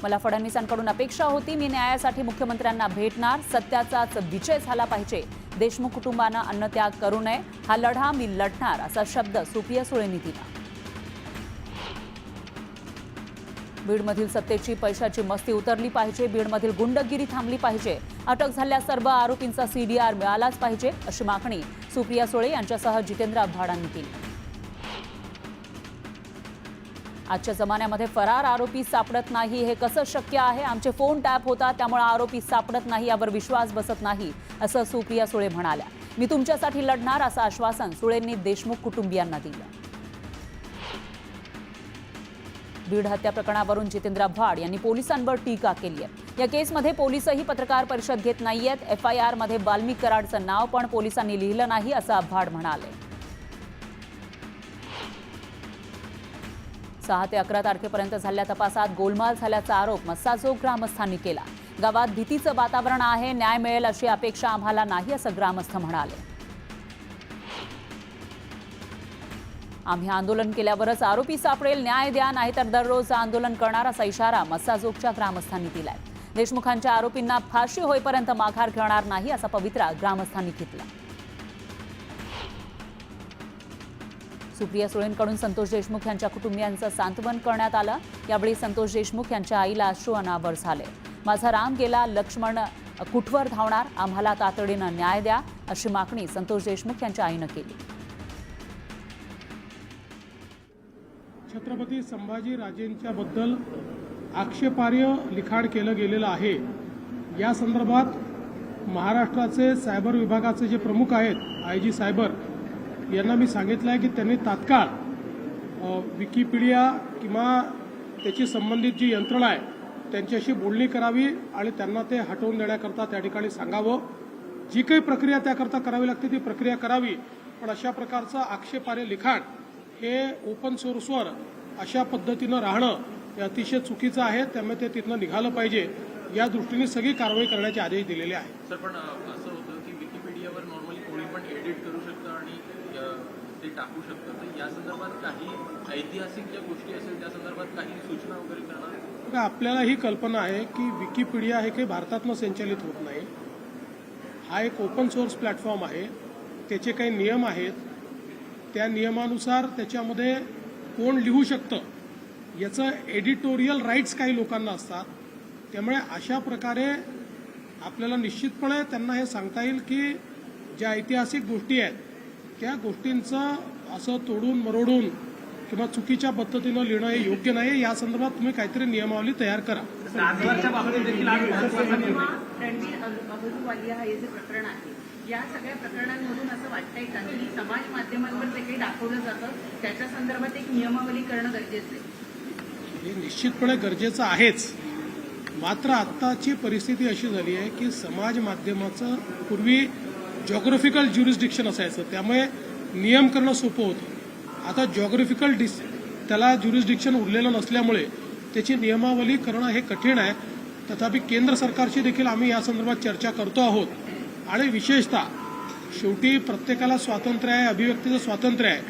मला फडणवीसांकडून अपेक्षा होती, मी न्यायासाठी मुख्यमंत्र्यांना भेटणार, सत्याचाच विजय झाला पाहिजे, देशमुख कुटुंबानं अन्नत्याग करू नये, हा लढा मी लढणार असा शब्द सुप्रिया सुळेंनी दिला. बीडमधील सत्तेची पैशाची मस्ती उतरली पाहिजे, बीडमधील गुंडगिरी थांबली पाहिजे, अटक झालेल्या सर्व आरोपींचा सीडीआर मिळालाच पाहिजे अशी मागणी सुप्रिया सुळे यांच्यासह जितेंद्र आव्हाडांनी केली. आजच्या जमान्यामध्ये फरार आरोपी सापडत नाही, हे कसं शक्य आहे? आमचे फोन टॅप होतात, त्यामुळे आरोपी सापडत नाही यावर विश्वास बसत नाही असं सुप्रिया सुळे म्हणाल्या. मी तुमच्यासाठी लढणार असं आश्वासन सुळेंनी देशमुख कुटुंबियांना दिलं. बीड हत्या प्रकरणावरून जितेंद्र आव्हाड यांनी पोलिसांवर टीका केली आहे. या केसमध्ये पोलिसही पत्रकार परिषद घेत नाहीयेत. FIR मध्ये वाल्मिक कराडचं नाव पण पोलिसांनी लिहिलं नाही असं आव्हाड म्हणाले. 6 ते 11 तारखेपर्यंत झालेल्या तपासात गोलमाल झाल्याचा आरोप मस्साजोग ग्रामस्थांनी केला. गावात भीतीचं वातावरण आहे, न्याय मिळेल अशी अपेक्षा आम्हाला नाही असं ग्रामस्थ म्हणाले. आम्ही आंदोलन केल्यावरच आरोपी सापडेल, न्याय द्या, नाहीतर दररोज आंदोलन करणार असा इशारा मस्साजोगच्या ग्रामस्थांनी दिलाय. देशमुखांच्या आरोपींना फाशी होईपर्यंत माघार घेणार नाही असा पवित्रा ग्रामस्थांनी घेतला. सुप्रिया सुळेंकडून संतोष देशमुख यांच्या कुटुंबियांचं सांत्वन करण्यात आलं. यावेळी संतोष देशमुख यांच्या आईला अश्रू अनावर झाले. माझा राम गेला, लक्ष्मण कुठवर धावणार, आम्हाला तातडीनं न्याय द्या अशी मागणी संतोष देशमुख यांच्या आईनं केली. छत्रपती संभाजी राजेंच्या बद्दल आक्षेपार्ह लिखाण केलं गेलेलं आहे. या संदर्भात महाराष्ट्राचे सायबर विभागाचे जे प्रमुख आहेत IG सायबर यांना मी सांगितलं आहे की त्यांनी तात्काळ विकिपीडिया किंवा त्याची संबंधित जी यंत्रणा आहे त्यांच्याशी बोलणी करावी आणि त्यांना ते हटवून देण्याकरता त्या ठिकाणी सांगावं. जी काही प्रक्रिया त्याकरता करावी लागते ती प्रक्रिया करावी. पण अशा प्रकारचं आक्षेपार्ह लिखाण हे ओपन सोर्सवर अशा पद्धतीनं राहणं हे अतिशय चुकीचं आहे. त्यामुळे ते तिथनं निघालं पाहिजे. या दृष्टीने सगळी कारवाई करण्याचे आदेश दिलेले आहेत. सर, पण असं होतं की विकिपीडियावर नॉर्मली कोणी पण एडिट करू शकतं आणि ते टाकू शकतं. तर या संदर्भात काही ऐतिहासिक ज्या गोष्टी असेल त्या संदर्भात काही सूचना वगैरे करणार? आपल्याला ही कल्पना आहे की विकिपीडिया हे काही भारतातनं संचालित होत नाही. हा एक ओपन सोर्स प्लॅटफॉर्म आहे. त्याचे काही नियम आहेत. त्या नियमानुसार त्याच्यामध्ये कोण लिहू शकतं याचं एडिटोरियल राईट्स काही लोकांना असतात. त्यामुळे अशा प्रकारे आपल्याला निश्चितपणे त्यांना हे सांगता येईल की ज्या ऐतिहासिक गोष्टी आहेत त्या गोष्टींचं असं तोडून मरोडून किंवा चुकीच्या पद्धतीनं लिहिणं हे योग्य नाही. या संदर्भात तुम्ही काहीतरी नियमावली तयार करा. हे जे प्रकरण आहे या सगळ्या प्रकरणांमधून असं वाटतंय का की समाज माध्यमांवर जे काही दाखवलं जातं त्याच्या संदर्भात एक नियमावली करणं गरजेचं आहे? हे निश्चितपणे गरजेचं आहेच. मात्र आत्ताची परिस्थिती अशी झाली आहे की समाज माध्यमाचं पूर्वी जॉग्राफिकल ज्युरिस्डिक्शन असायचं, त्यामुळे नियम करणं सोपं होतं. आता जॉग्राफिकल त्याला ज्युरिस्डिक्शन उरलेलं नसल्यामुळे त्याची नियमावली करणं हे कठीण आहे. तथापि केंद्र सरकारशी देखील आम्ही या संदर्भात चर्चा करतो आहोत. आणि विशेषतः शेवटी प्रत्येकाला स्वातंत्र्य आहे, अभिव्यक्तीचं स्वातंत्र्य आहे,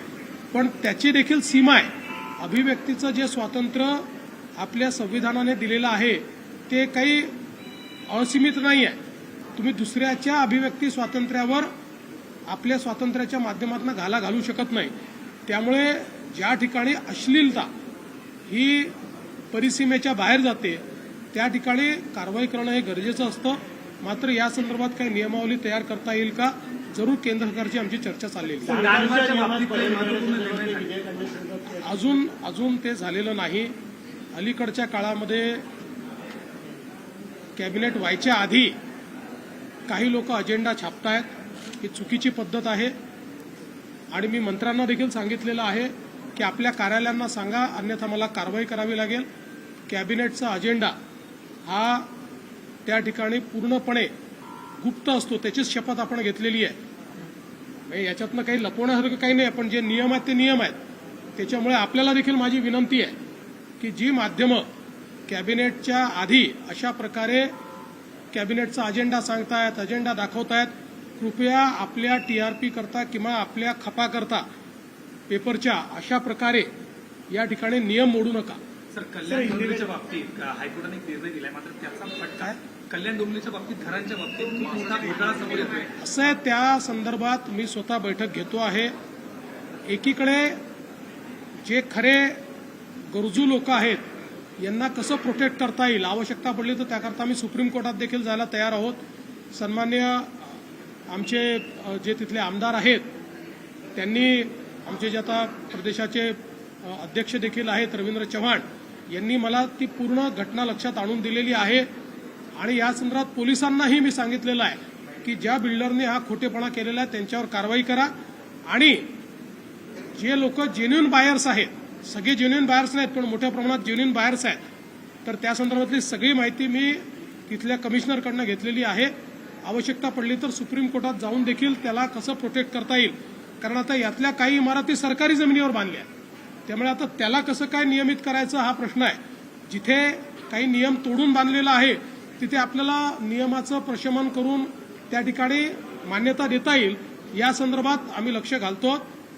पण त्याची देखील सीमा आहे. अभिव्यक्तीचं जे स्वातंत्र्य आपल्या संविधानाने दिलेलं आहे ते काही असीमित नाही आहे. तुम्ही दुसऱ्याच्या अभिव्यक्ती स्वातंत्र्यावर आपल्या स्वातंत्र्याच्या माध्यमातून घाला घालू शकत नाही. त्यामुळे ज्या ठिकाणी अश्लीलता ही परिसीमेच्या बाहेर जाते त्या ठिकाणी कारवाई करणं हे गरजेचं असतं. मात्र या संदर्भात काही नियमावली तयार करता येईल का? जरूर केंद्र सरकारची आमची चर्चा चाललेली अजून ते झालेलं नाही. अलीकडच्या काळामध्ये कॅबिनेट व्हायच्या आधी काही लोक अजेंडा छापतायत. ही चुकीची पद्धत आहे आणि मी मंत्र्यांना देखील सांगितलेलं आहे की आपल्या कार्यालयांना सांगा, अन्यथा मला कारवाई करावी लागेल. कॅबिनेटचा अजेंडा हा त्या ठिकाणी पूर्णपणे गुप्त असतो. त्याचीच शपथ आपण घेतलेली आहे. याच्यातनं काही लपवण्यासारखं काही नाही. पण जे नियम आहेत ते नियम आहेत. त्याच्यामुळे आपल्याला देखील माझी विनंती आहे की जी माध्यमं कॅबिनेटच्या आधी अशा प्रकारे कॅबिनेटचा अजेंडा सांगतायत, अजेंडा दाखवतायत, कृपया आपल्या TRP करता किंवा आपल्या खपा करता पेपरच्या अशा प्रकारे या ठिकाणी नियम मोडू नका. सर, कल्याण डोंबिवलीच्या बाबतीत हायकोर्टाने एक निर्णय दिलाय, मात्र त्याचा फटका कल्याण डोंबिवलीच्या बाबतीत घरांच्या बाबतीत खूप मोठा घोटाळा समोर येतोय. असं आहे, त्या संदर्भात मी स्वतः बैठक घेतो आहे. एकीकडे जे खरे गरजू लोक आहेत यांना कसं प्रोटेक्ट करता येईल, आवश्यकता पडली तर त्याकरता आम्ही सुप्रीम कोर्टात देखील जायला तयार आहोत. सन्माननीय आमचे जे तिथले आमदार आहेत त्यांनी, आमचे जे आता प्रदेशाचे अध्यक्ष देखील आहेत रवींद्र चव्हाण, यांनी मला ती पूर्ण घटना लक्षात आणून दिलेली आहे. आणि या संदर्भात पोलिसांनाही मी सांगितलेलं आहे की ज्या बिल्डरने हा खोटेपणा केलेला आहे त्यांच्यावर कारवाई करा. आणि जे लोक जेन्युइन बायर्स आहेत, सगळे जेन्युइन बायर्स नाहीत पण मोठ्या प्रमाणात जेन्युइन बायर्स आहेत, तर त्या संदर्भातली सगळी माहिती मी तिथल्या कमिशनरकडनं घेतलेली आहे. आवश्यकता पडली तर सुप्रीम कोर्टात जाऊन देखील त्याला कसं प्रोटेक्ट करता येईल, कारण आता यातल्या काही इमारती सरकारी जमिनीवर बांधल्या आहेत. त्यामुळे आता त्याला कसं काय नियमित करायचं हा प्रश्न आहे. जिथे काही नियम तोडून बांधलेला आहे तिथे आपल्याला नियमाचं प्रशमन करून त्या ठिकाणी मान्यता देता येईल, या संदर्भात आम्ही लक्ष घालतो.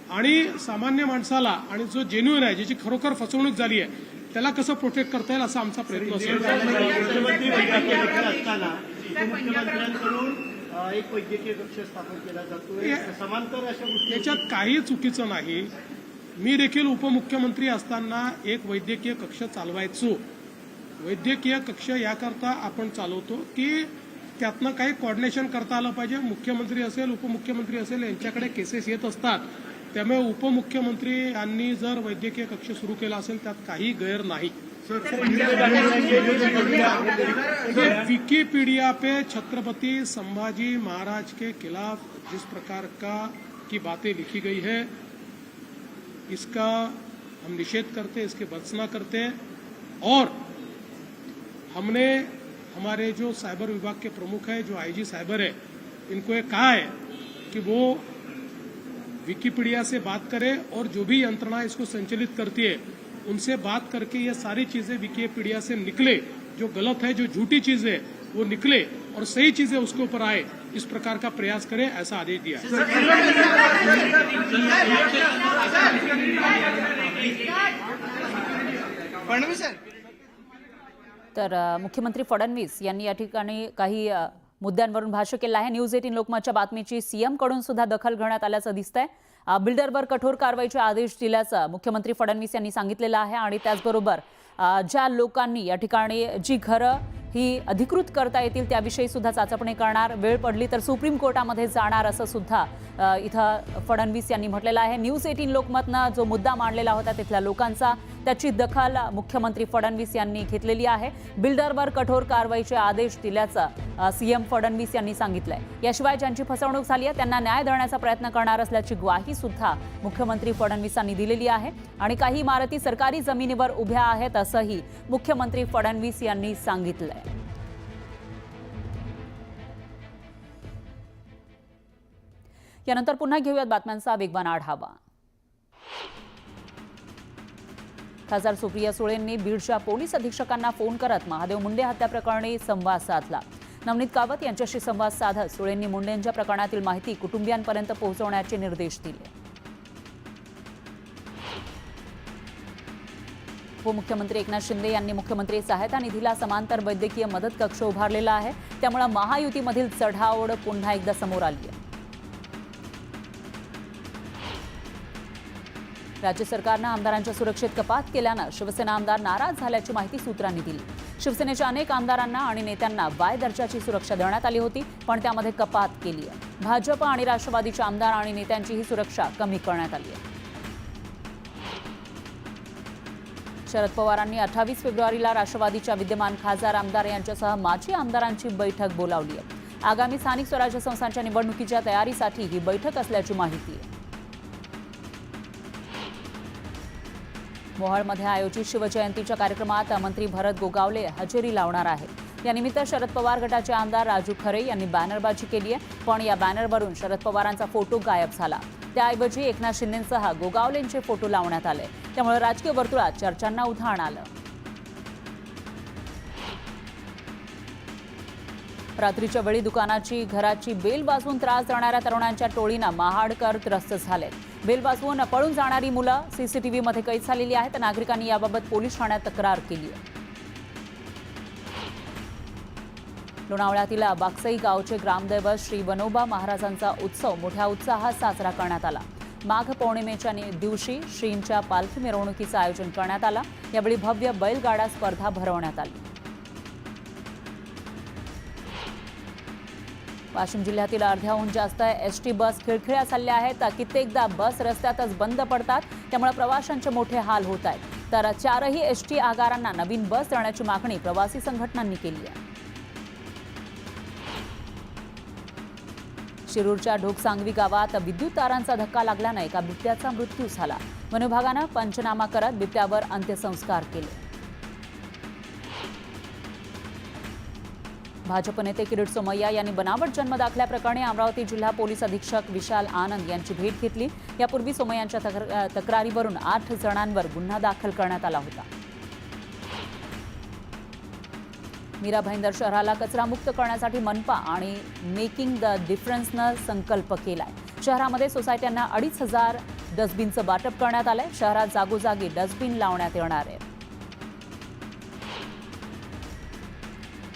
आणि सामान्य माणसाला आणि जो जेन्युइन आहे, ज्याची खरोखर फसवणूक झाली आहे, त्याला कसं प्रोटेक्ट करता येईल असा आमचा प्रयत्न असेल. मुख्यमंत्री बैठकीत असताना उपमुख्यमंत्र्यांकडून एक वैद्यकीय कक्ष स्थापन केला जातोय, समांतर अशा गोष्टी याच्यात काही चुकीचं नाही. मी देखील उपमुख्यमंत्री असताना एक वैद्यकीय कक्ष चालवायचो. वैद्यकीय कक्ष याकरता आपण चालवतो की त्यातनं काही कोऑर्डिनेशन करता आलं पाहिजे. मुख्यमंत्री असेल, उपमुख्यमंत्री असेल, यांच्याकडे केसेस येत असतात. त्यामुळे उपमुख्यमंत्री यांनी जर वैद्यकीय कक्ष सुरू केला असेल त्यात काही गैर नाही. विकिपीडिया पे छत्रपति संभाजी महाराज के खिलाफ जिस प्रकार की बातें लिखी गई है, इसका हम निषेध करते, इसके भर्त्सना करते. और हमने हमारे जो साइबर विभाग के प्रमुख है, जो आईजी साइबर है, इनको ये कहा है कि वो विकिपीडिया से बात करें और जो भी यंत्रणा इसको संचालित करती है उनसे बात करके ये सारी चीजें विकिपीडिया से निकले, जो गलत है, जो झूठी चीजें है वो निकले और सही चीजें उसके ऊपर आए, इस प्रकार का प्रयास करें, ऐसा आदेश दिया है. तर मुख्यमंत्री फडणवीस यांनी या ठिकाणी काही मुद्द्यांवरून भाष्य केलं आहे. न्यूज 18 लोकमतच्या बातमीची सीएम कडून सुद्धा दखल घेण्यात आल्याचं दिसतंय. बिल्डरवर कठोर कारवाईचे आदेश दिल्याचं मुख्यमंत्री फडणवीस यांनी सांगितलेलं आहे. आणि त्याचबरोबर ज्या लोकांनी या ठिकाणी जी घरं ही अधिकृत करता येतील त्याविषयी सुद्धा चाचपणी करणार, वेळ पडली तर सुप्रीम कोर्टामध्ये जाणार असं सुद्धा इथं फडणवीस यांनी म्हटलेलं आहे. न्यूज 18 लोकमतनं जो मुद्दा मांडलेला होता तिथल्या लोकांचा, त्याची दखल मुख्यमंत्री फडणवीस यांनी घेतलेली आहे. बिल्डरवर कठोर कारवाईचे आदेश दिल्याचं सीएम फडणवीस यांनी सांगितलंय. याशिवाय ज्यांची फसवणूक झाली आहे त्यांना न्याय देण्याचा प्रयत्न करणार असल्याची ग्वाही सुद्धा मुख्यमंत्री फडणवीसांनी दिलेली आहे. आणि काही इमारती सरकारी जमिनीवर उभ्या आहेत असंही मुख्यमंत्री फडणवीस यांनी सांगितलंय. यानंतर पुन्हा घेऊयात बातम्यांचा वेगवान आढावा. खासदार सुप्रिया सुळेंनी बीडच्या पोलीस अधीक्षकांना फोन करत महादेव मुंडे हत्या प्रकरणी संवाद साधला. नवनीत कावत यांच्याशी संवाद साधत सुळेंनी मुंडेंच्या प्रकरणातील माहिती कुटुंबियांपर्यंत पोहोचवण्याचे निर्देश दिले. उपमुख्यमंत्री एकनाथ शिंदे यांनी मुख्यमंत्री सहायता निधीला समांतर वैद्यकीय मदत कक्ष उभारलेला आहे. त्यामुळे महायुतीमधील चढाओढ पुन्हा एकदा समोर आली आहे. राज्य सरकारनं आमदारांच्या सुरक्षेत कपात केल्यानं शिवसेना आमदार नाराज झाल्याची माहिती सूत्रांनी दिली. शिवसेनेच्या अनेक आमदारांना आणि नेत्यांना वाय दर्जाची सुरक्षा देण्यात आली होती, पण त्यामध्ये कपात केली आहे. भाजप आणि राष्ट्रवादीच्या आमदार आणि नेत्यांची ही सुरक्षा कमी करण्यात आली आहे. शरद पवारांनी 28 फेब्रुवारीला राष्ट्रवादीच्या विद्यमान खासदार आमदार यांच्यासह माजी आमदारांची बैठक बोलावली आहे. आगामी स्थानिक स्वराज्य संस्थांच्या निवडणुकीच्या तयारीसाठी ही बैठक असल्याची माहिती आहे. मोहोळमध्ये आयोजित शिवजयंतीच्या कार्यक्रमात मंत्री भरत गोगावले हजेरी लावणार आहेत. यानिमित्त शरद पवार गटाचे आमदार राजू खरे यांनी बॅनरबाजी केली आहे, पण या बॅनरवरून शरद पवारांचा फोटो गायब झाला. त्याऐवजी एकनाथ शिंदेंसह गोगावलेंचे फोटो लावण्यात आले. त्यामुळे राजकीय वर्तुळात चर्चांना उधाण आलं. रात्रीच्या वेळी दुकानाची घराची बेल वाजवून त्रास देणाऱ्या तरुणांच्या टोळीनं महाडकर त्रस्त झाले. बेल वाजवून पळून जाणारी मुलं सीसीटीव्हीमध्ये कैद झालेली आहेत. नागरिकांनी याबाबत पोलीस ठाण्यात तक्रार केली आहे. लोणावळ्यातील बाक्सई गावचे ग्रामदैवत श्री वनोबा महाराजांचा उत्सव मोठ्या उत्साहात साजरा करण्यात आला. माघ पौर्णिमेच्या दिवशी श्रींच्या पालखी मिरवणुकीचं आयोजन करण्यात आलं. यावेळी भव्य बैलगाडा स्पर्धा भरवण्यात आली. वाशिम जिल्ह्यातील अर्ध्याहून जास्त एसटी बस खिळखिळ्या चालल्या आहेत. कित्येकदा बस रस्त्यातच बंद पडतात, त्यामुळे प्रवाशांचे मोठे हाल होत आहेत. तर 4ही एसटी आगारांना नवीन बस देण्याची मागणी प्रवासी संघटनांनी केली आहे. शिरूरच्या ढोकसांगवी गावात विद्युत तारांचा धक्का लागल्याने एका बिबट्याचा मृत्यू झाला. वन विभागानं पंचनामा करत बिबट्यावर अंत्यसंस्कार केले. भाजप नेते किरीट सोमय्या यांनी बनावट जन्म दाखल्याप्रकरणी अमरावती जिल्हा पोलीस अधीक्षक विशाल आनंद यांची भेट घेतली. यापूर्वी सोमय्यांच्या तक्रारीवरून 8 जणांवर गुन्हा दाखल करण्यात आला होता. मीरा भाईंदर शहराला कचरामुक्त करण्यासाठी मनपा आणि मेकिंग द डिफरन्सनं संकल्प केलाय. शहरामध्ये सोसायट्यांना 2,500 डस्टबिनचं वाटप करण्यात आलंय. शहरात जागोजागी डस्टबिन लावण्यात येणार आहे.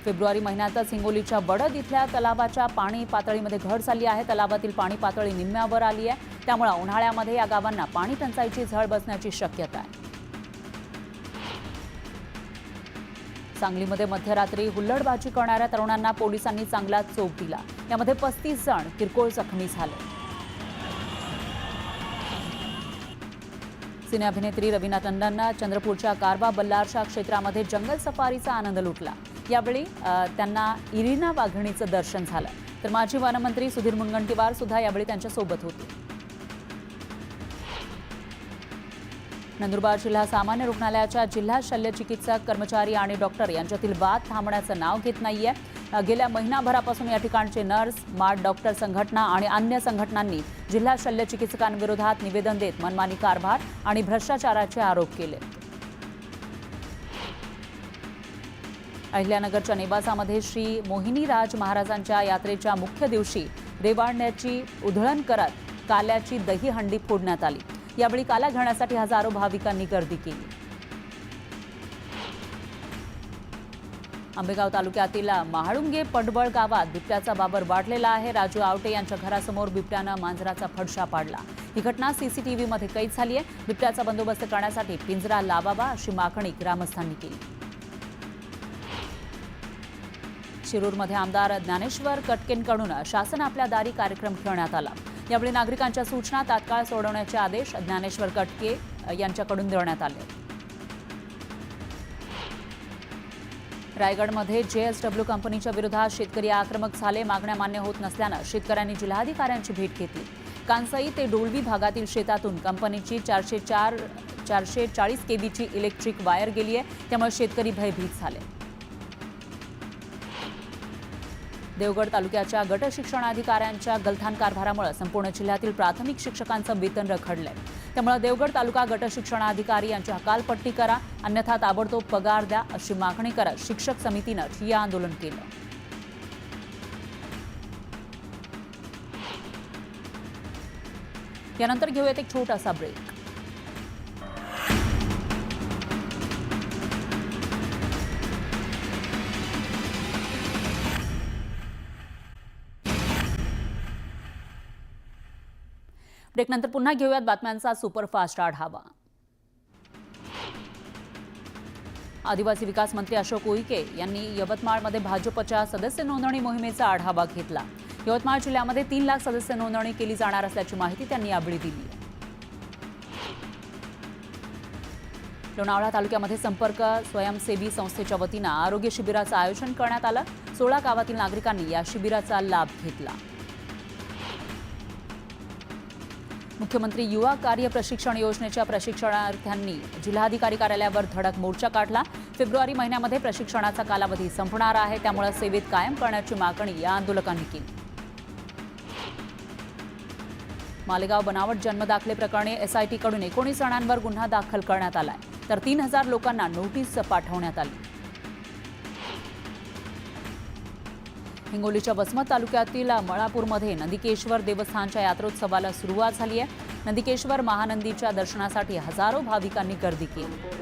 फेब्रुवारी महिन्यातच हिंगोलीच्या बडद इथल्या तलावाच्या पाणी पातळीमध्ये घट झाली आहे. तलावातील पाणी पातळी निम्म्यावर आली आहे. त्यामुळे उन्हाळ्यामध्ये या गावांना पाणी टंचाईची झळ बसण्याची शक्यता आहे. सांगलीमध्ये मध्यरात्री हुल्लडबाजी करणाऱ्या तरुणांना पोलिसांनी चांगला चोप दिला. यामध्ये 35 जण किरकोळ जखमी झाले. सिने अभिनेत्री रवीना टंडननं चंद्रपूरच्या कारवा बल्लारशा क्षेत्रामध्ये जंगल सफारीचा आनंद लुटला. यावेळी त्यांना इरिना वाघिणीचं दर्शन झालं. तर माजी वनमंत्री सुधीर मुनगंटीवार सुद्धा यावेळी त्यांच्यासोबत होते. नंदुरबार जिल्हा सामान्य रुग्णालयाच्या जिल्हा शल्यचिकित्सक कर्मचारी आणि डॉक्टर यांच्यातील वाद थांबण्याचं नाव घेत नाहीये. गेल्या महिनाभरापासून या ठिकाणचे नर्स, मार्ड डॉक्टर संघटना आणि अन्य संघटनांनी जिल्हा शल्यचिकित्सकांविरोधात निवेदन देत मनमानी कारभार आणि भ्रष्टाचाराचे आरोप केले. अहिल्यानगरच्या नेवासामध्ये श्री मोहिनीराज महाराजांच्या यात्रेच्या मुख्य दिवशी रेवाडण्याची उधळण करत काल्याची दही हंडी फोडण्यात आली. यावेळी काला घेण्यासाठी हजारो भाविकांनी गर्दी केली. आंबेगाव तालुक्यातील महाळुंगे पडबळ गावात बिबट्याचा वावर वाढलेला आहे. राजू आवटे यांच्या घरासमोर बिबट्यानं मांजराचा फडशा पाडला. ही घटना सीसीटीव्हीमध्ये कैद झाली आहे. बिबट्याचा बंदोबस्त करण्यासाठी पिंजरा लावावा अशी मागणी ग्रामस्थांनी केली. शिरूरमध्ये आमदार ज्ञानेश्वर कटकेंकडून शासन आपल्या दारी कार्यक्रम ठेवण्यात आला. यावेळी नागरिकांच्या सूचना तात्काळ सोडवण्याचे आदेश ज्ञानेश्वर कटके यांच्याकडून देण्यात आले. रायगडमध्ये JSW कंपनीच्या विरोधात शेतकरी आक्रमक झाले. मागण्या मान्य होत नसल्यानं शेतकऱ्यांनी जिल्हाधिकाऱ्यांची भेट घेतली. कांसाई ते डोळवी भागातील शेतातून कंपनीची 440 केबीची इलेक्ट्रिक वायर गेली आहे. त्यामुळे शेतकरी भयभीत झाले. देवगड तालुक्याच्या गट शिक्षणाधिकाऱ्यांच्या गलथान कारभारामुळे संपूर्ण जिल्ह्यातील प्राथमिक शिक्षकांचं वेतन रखडलंय. त्यामुळे देवगड तालुका गट शिक्षणाधिकारी यांची हकालपट्टी करा, अन्यथा ताबडतोब पगार द्या अशी मागणी करत शिक्षक समितीनं ठिय्या आंदोलन केलं. यानंतर घेऊयात एक छोटासा ब्रेक. ब्रेकनंतर पुन्हा घेऊयात बातम्यांचा सुपरफास्ट आढावा. आदिवासी विकास मंत्री अशोक उईके यांनी यवतमाळमध्ये भाजपच्या सदस्य नोंदणी मोहिमेचा आढावा घेतला. यवतमाळ जिल्ह्यामध्ये 3 लाख सदस्य नोंदणी केली जाणार असल्याची माहिती त्यांनी यावेळी दिली. लोणावळा तालुक्यामध्ये संपर्क स्वयंसेवी संस्थेच्या वतीनं आरोग्य शिबिराचं आयोजन करण्यात आलं. 16 गावातील नागरिकांनी या शिबिराचा लाभ घेतला. मुख्यमंत्री युवा कार्य प्रशिक्षण योजनेच्या प्रशिक्षणार्थ्यांनी जिल्हाधिकारी कार्यालयावर धडक मोर्चा काढला. फेब्रुवारी महिन्यामध्ये प्रशिक्षणाचा कालावधी संपणार आहे. त्यामुळे सेवेत कायम करण्याची मागणी या आंदोलकांनी केली. मालेगाव बनावट जन्मदाखले प्रकरणी SIT कडून 19 जणांवर गुन्हा दाखल करण्यात आलाय. तर 3000 लोकांना नोटीस पाठवण्यात आली. हिंगोलीच्या वसमत तालुक्यातील मळापूरमध्ये नंदिकेश्वर देवस्थानच्या यात्रोत्सवाला सुरुवात झाली आहे. नंदिकेश्वर महानंदीच्या दर्शनासाठी हजारो भाविकांनी गर्दी केली.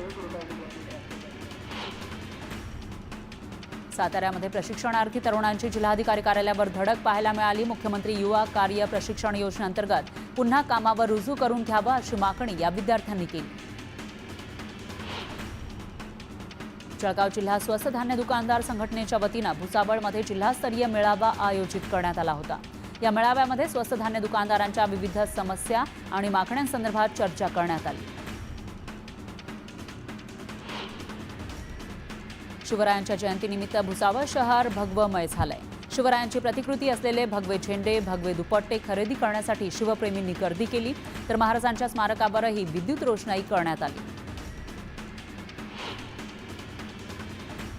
साताऱ्यामध्ये प्रशिक्षणार्थी तरुणांची जिल्हाधिकारी कार्यालयावर धडक पाहायला मिळाली. मुख्यमंत्री युवा कार्य प्रशिक्षण योजनेअंतर्गत पुन्हा कामावर रुजू करून घ्यावं अशी मागणी या विद्यार्थ्यांनी केली. जळगाव जिल्हा स्वस्त धान्य दुकानदार संघटनेच्या वतीनं भुसावळमध्ये जिल्हास्तरीय मेळावा आयोजित करण्यात आला होता. या मेळाव्यामध्ये स्वस्त धान्य दुकानदारांच्या विविध समस्या आणि मागण्यांसंदर्भात चर्चा करण्यात आली. शिवरायांच्या जयंतीनिमित्त भुसावळ शहर भगवमय झालंय. शिवरायांची प्रतिकृती असलेले भगवे झेंडे, भगवे दुपट्टे खरेदी करण्यासाठी शिवप्रेमींनी गर्दी केली. तर महाराजांच्या स्मारकावरही विद्युत रोषणाई करण्यात आली.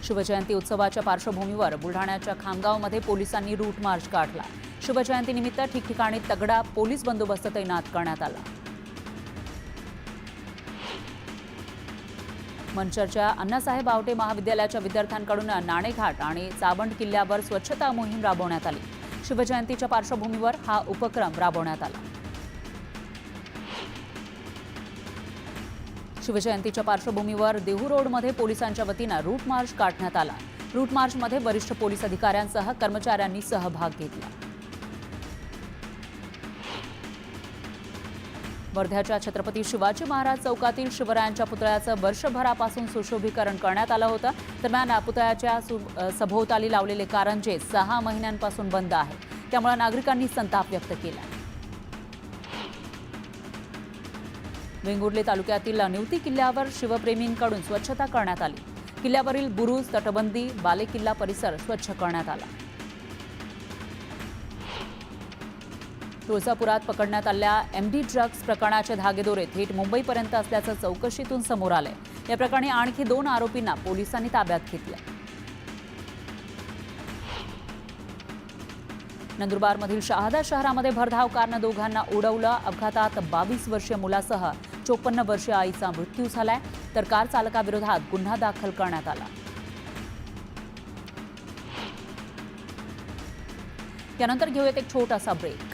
शिवजयंती उत्सवाच्या पार्श्वभूमीवर बुलढाण्याच्या खामगावमध्ये पोलिसांनी रूट मार्च काढला. शिवजयंतीनिमित्त ठिकठिकाणी तगडा पोलीस बंदोबस्त तैनात करण्यात आला. मंचरच्या अण्णासाहेब आवटे महाविद्यालयाच्या विद्यार्थ्यांकडून नाणेघाट आणि चावंड किल्ल्यावर स्वच्छता मोहीम राबवण्यात आली. शिवजयंतीच्या पार्श्वभूमीवर हा उपक्रम राबवण्यात आला. शिवजयंतीच्या पार्श्वभूमीवर देहू रोडमध्ये पोलिसांच्या वतीनं रूट मार्च काढण्यात आला. रूट मार्चमध्ये वरिष्ठ पोलीस अधिकाऱ्यांसह कर्मचाऱ्यांनी सहभाग घेतला. वर्ध्याच्या छत्रपती शिवाजी महाराज चौकातील शिवरायांच्या पुतळ्याचं वर्षभरापासून सुशोभीकरण करण्यात आलं होतं. दरम्यान पुतळ्याच्या सभोवताली लावलेले कारंजे 6 महिन्यांपासून बंद आहे. त्यामुळे नागरिकांनी संताप व्यक्त केला. वेंगुर्ले तालुक्यातील निवती किल्ल्यावर शिवप्रेमींकडून स्वच्छता करण्यात आली. किल्ल्यावरील बुरुज, तटबंदी, बालेकिल्ला परिसर स्वच्छ करण्यात आला. तुळजापुरात पकडण्यात आलेल्या MD ड्रग्ज प्रकरणाचे धागेदोरे थेट मुंबईपर्यंत असल्याचं चौकशीतून समोर आलंय. या प्रकरणी आणखी 2 आरोपींना पोलिसांनी ताब्यात घेतलंय. नंदुरबारमधील शहादा शहरामध्ये भरधाव कारनं दोघांना उडवलं. अपघातात 22 वर्षीय मुलासह 54 वर्षीय आईचा मृत्यू झालाय. तर कार चालकाविरोधात गुन्हा दाखल करण्यात आला. यानंतर घेऊयात एक छोटासा ब्रेक.